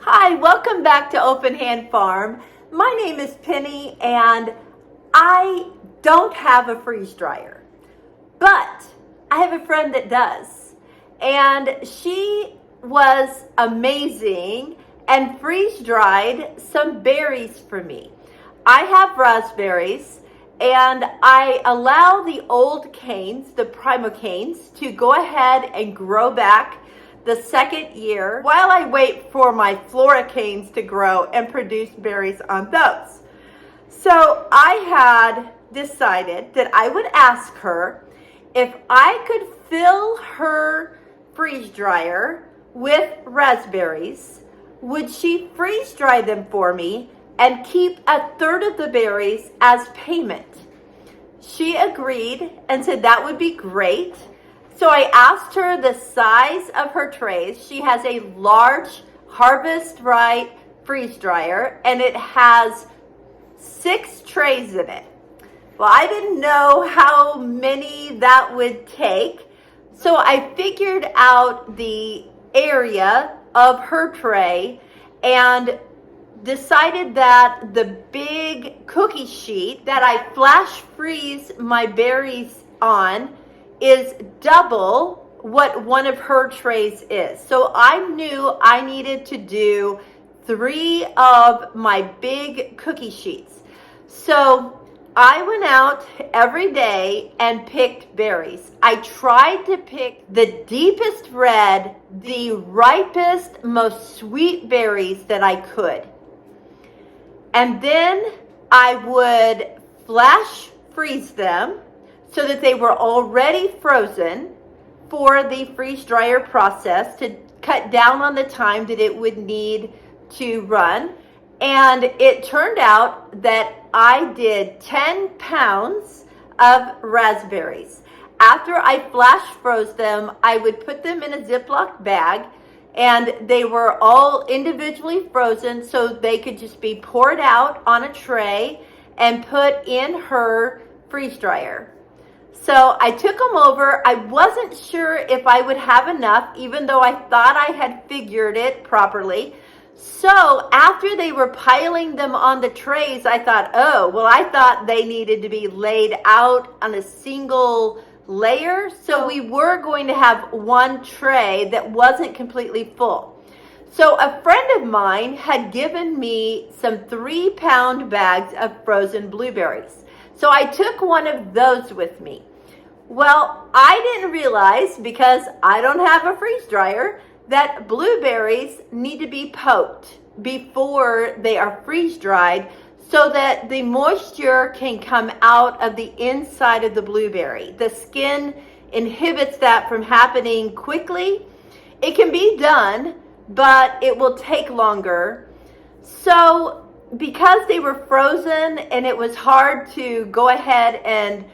Hi, welcome back to Open Hand Farm. My name is Penny and I don't have a freeze dryer, but I have a friend that does. And she was amazing and freeze dried some berries for me. I have raspberries and I allow the old canes, the primo canes, to go ahead and grow back the second year while I wait for my flora canes to grow and produce berries on those. So I had decided that I would ask her if I could fill her freeze dryer with raspberries, would she freeze dry them for me and keep a third of the berries as payment? She agreed and said that would be great. So I asked her the size of her trays. She has a large Harvest Right freeze dryer and it has 6 trays in it. Well, I didn't know how many that would take. So I figured out the area of her tray and decided that the big cookie sheet that I flash freeze my berries on is double what one of her trays is. So I knew I needed to do 3 of my big cookie sheets. So I went out every day and picked berries. I tried to pick the deepest red, the ripest, most sweet berries that I could. And then I would flash freeze them so that they were already frozen for the freeze dryer process to cut down on the time that it would need to run. And it turned out that I did 10 pounds of raspberries. After I flash froze them, I would put them in a Ziploc bag and they were all individually frozen so they could just be poured out on a tray and put in her freeze dryer. So I took them over. I wasn't sure if I would have enough, even though I thought I had figured it properly. So after they were piling them on the trays, I thought, I thought they needed to be laid out on a single layer. So we were going to have one tray that wasn't completely full. So a friend of mine had given me some 3-pound bags of frozen blueberries. So I took one of those with me. Well, I didn't realize, because I don't have a freeze dryer, that blueberries need to be poked before they are freeze dried so that the moisture can come out of the inside of the blueberry. The skin inhibits that from happening quickly. It can be done, but it will take longer. So because they were frozen and it was hard to go ahead and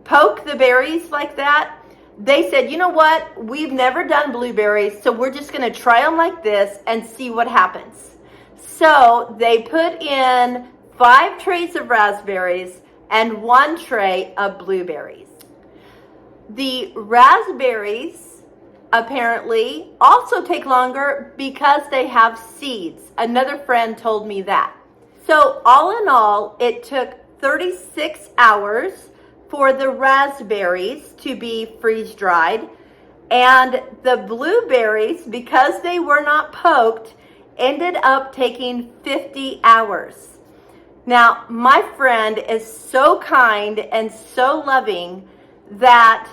poke the berries like that, they said, you know what, we've never done blueberries, so we're just going to try them like this and see what happens. So they put in 5 trays of raspberries and 1 tray of blueberries. The raspberries apparently also take longer because they have seeds. Another friend told me that. So all in all, it took 36 hours for the raspberries to be freeze dried, and the blueberries, because they were not poked, ended up taking 50 hours. Now, my friend is so kind and so loving that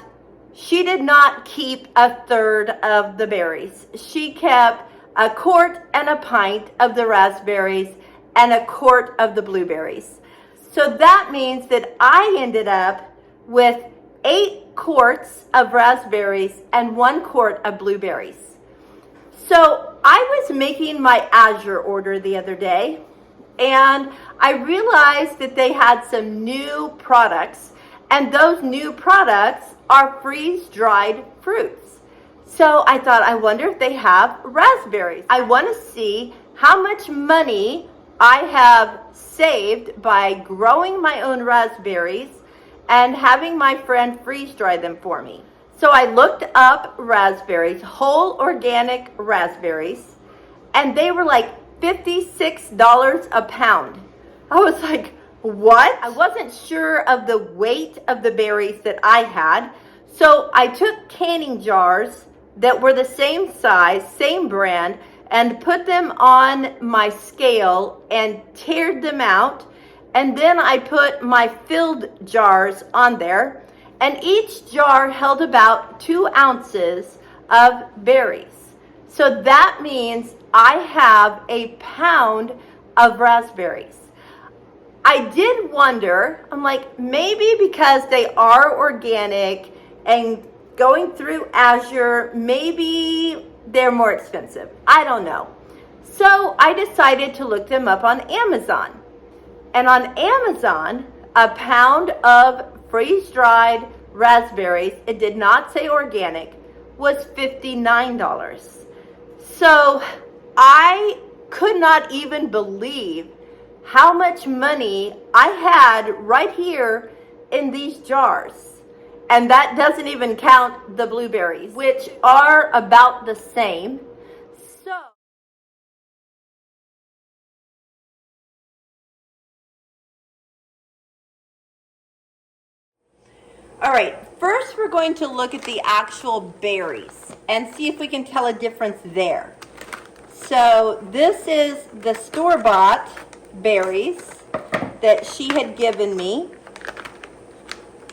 she did not keep a third of the berries. She kept a quart and a pint of the raspberries and a quart of the blueberries. So that means that I ended up with 8 quarts of raspberries and 1 quart of blueberries. So I was making my Azure order the other day, and I realized that they had some new products, and those new products are freeze-dried fruits. So I thought, I wonder if they have raspberries. I want to see how much money I have saved by growing my own raspberries and having my friend freeze dry them for me. So I looked up raspberries, whole organic raspberries, and they were like $56 a pound. I was like, what? I wasn't sure of the weight of the berries that I had, so I took canning jars that were the same size, same brand, and put them on my scale and tared them out. And then I put my filled jars on there, and each jar held about 2 ounces of berries. So that means I have a pound of raspberries. I did wonder, I'm like, maybe because they are organic and going through Azure, maybe they're more expensive. I don't know. So I decided to look them up on Amazon. And on Amazon, a pound of freeze-dried raspberries, it did not say organic, was $59. So I could not even believe how much money I had right here in these jars. And that doesn't even count the blueberries, which are about the same. So all right, first we're going to look at the actual berries and see if we can tell a difference there. So this is the store-bought berries that she had given me.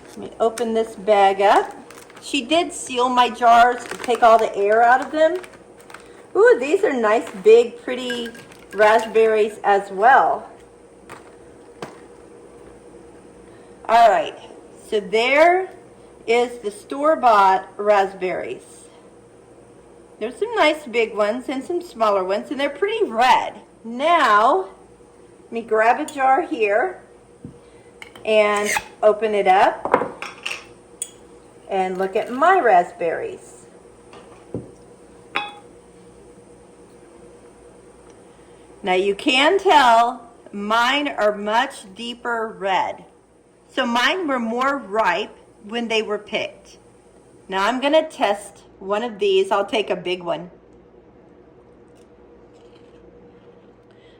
Let me open this bag up. She did seal my jars to take all the air out of them. Ooh, these are nice, big, pretty raspberries as well. All right, so there is the store-bought raspberries. There's some nice big ones and some smaller ones, and they're pretty red. Now, let me grab a jar here and open it up and look at my raspberries. Now you can tell mine are much deeper red. So mine were more ripe when they were picked. Now I'm going to test one of these. I'll take a big one.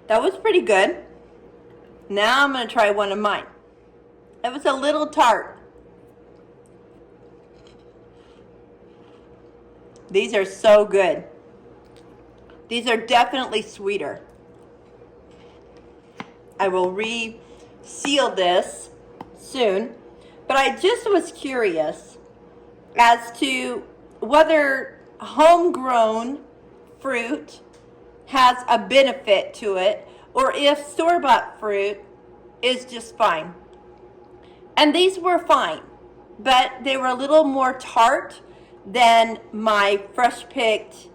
That was pretty good. Now I'm going to try one of mine. It was a little tart. These are so good. These are definitely sweeter. I will reseal this soon, but I just was curious as to whether homegrown fruit has a benefit to it or if store-bought fruit is just fine. And these were fine, but they were a little more tart than my fresh picked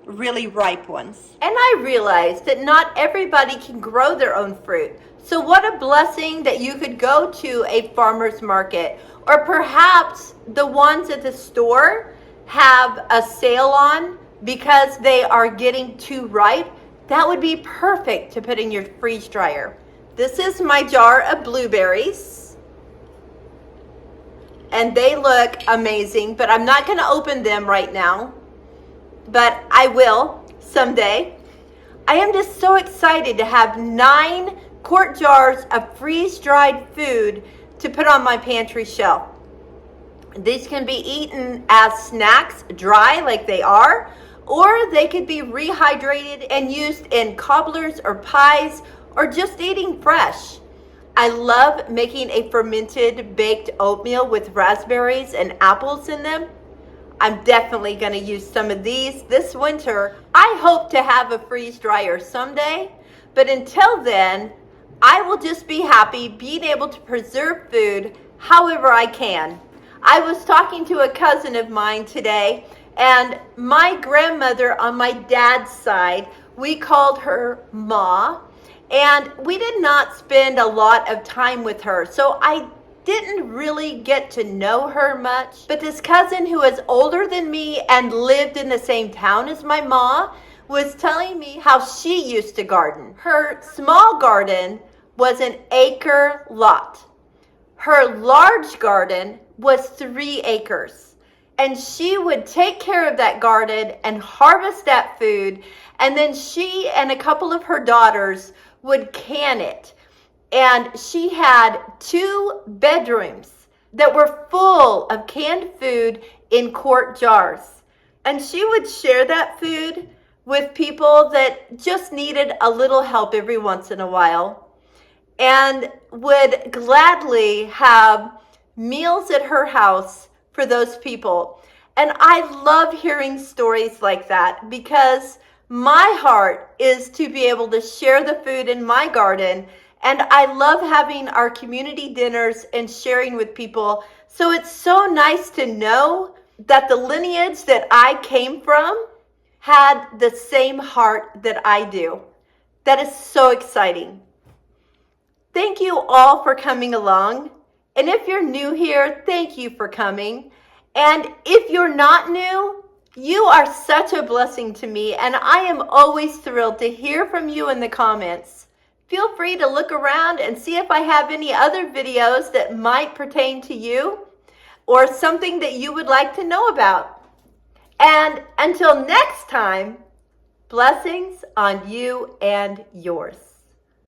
really ripe ones. And I realized that not everybody can grow their own fruit. So what a blessing that you could go to a farmer's market, or perhaps the ones at the store have a sale on because they are getting too ripe. That would be perfect to put in your freeze dryer. This is my jar of blueberries, and they look amazing, but I'm not going to open them right now, but I will someday. I am just so excited to have 9 quart jars of freeze-dried food to put on my pantry shelf. These can be eaten as snacks, dry like they are, or they could be rehydrated and used in cobblers or pies, or just eating fresh. I love making a fermented baked oatmeal with raspberries and apples in them. I'm definitely going to use some of these this winter. I hope to have a freeze dryer someday, but until then, I will just be happy being able to preserve food however I can. I was talking to a cousin of mine today, and my grandmother on my dad's side, we called her Ma, and we did not spend a lot of time with her, so I didn't really get to know her much. But this cousin who is older than me and lived in the same town as my Ma was telling me how she used to garden. Her small garden was an acre lot. Her large garden was 3 acres. And she would take care of that garden and harvest that food. And then she and a couple of her daughters would can it. And she had 2 bedrooms that were full of canned food in quart jars. And she would share that food with people that just needed a little help every once in a while, and would gladly have meals at her house for those people. And I love hearing stories like that, because my heart is to be able to share the food in my garden. And I love having our community dinners and sharing with people. So it's so nice to know that the lineage that I came from had the same heart that I do. That is so exciting. Thank you all for coming along. And if you're new here, thank you for coming. And if you're not new, you are such a blessing to me, and I am always thrilled to hear from you in the comments. Feel free to look around and see if I have any other videos that might pertain to you or something that you would like to know about. And until next time, blessings on you and yours.